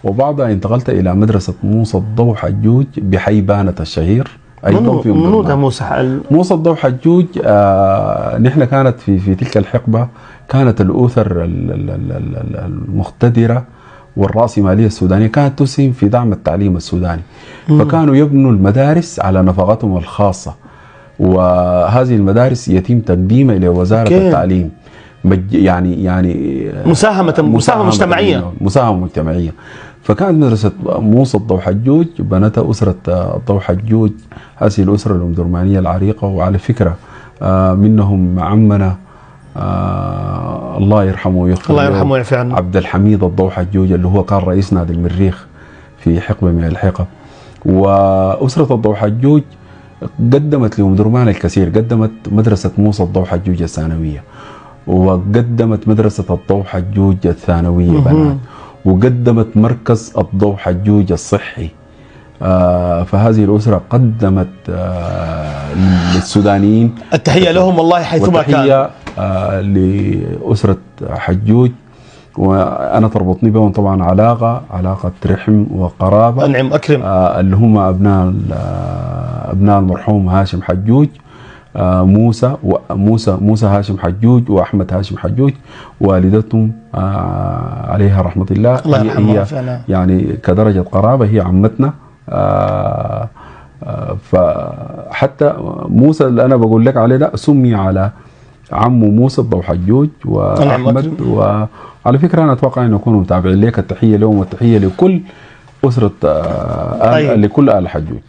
وبعدها انتقلت إلى مدرسة موسى الضو حجوج بحيبانة الشهير أيضا في منو ده موسى الضو حجوج. نحن كانت في تلك الحقبة كانت الأسر المقتدرة والرأسمالية السودانية كانت تسهم في دعم التعليم السوداني. فكانوا يبنوا المدارس على نفقاتهم الخاصة، وهذه المدارس يتم تقديمها إلى وزارة التعليم. يعني مساهمة مجتمعية. فكانت مدرسة موسى الضو حجوج بنتها أسرة الضو حجوج، هذه الأسرة الأمدرمانية العريقة. وعلى فكرة منهم عمنا الله يرحمه ويغفر له، الله يرحمه ويعفي عنه، عبد الحميد الضو حجوج اللي هو كان رئيس نادي المريخ في حقبة من الحقب. وأسرة الضو حجوج قدمت لأمدرمان الكثير، قدمت مدرسة موسى الضو حجوج الثانوية، وقدمت مدرسة الضو حجوج الثانوية بنات، وقدمت مركز الضو حجوج الصحي. فهذه الأسرة قدمت للسودانيين التحية لهم والله حيثما كان. والتحية لأسرة حجوج، وأنا تربطني بهم طبعا علاقة رحم وقرابة. أنعم أكرم. اللي هم أبناء المرحوم هاشم حجوج، موسى هاشم حجوج وأحمد هاشم حجوج. والدتهم عليها رحمة الله هي يعني كدرجة قرابة هي عمتنا. فحتى موسى اللي أنا بقول لك عليه ده سمي على عمه موسى الضو حجوج وأحمد. وعلى فكرة أنا أتوقع أن يكونوا متابعين لك. التحية لهم والتحية لكل أسرة لكل آل حجوج.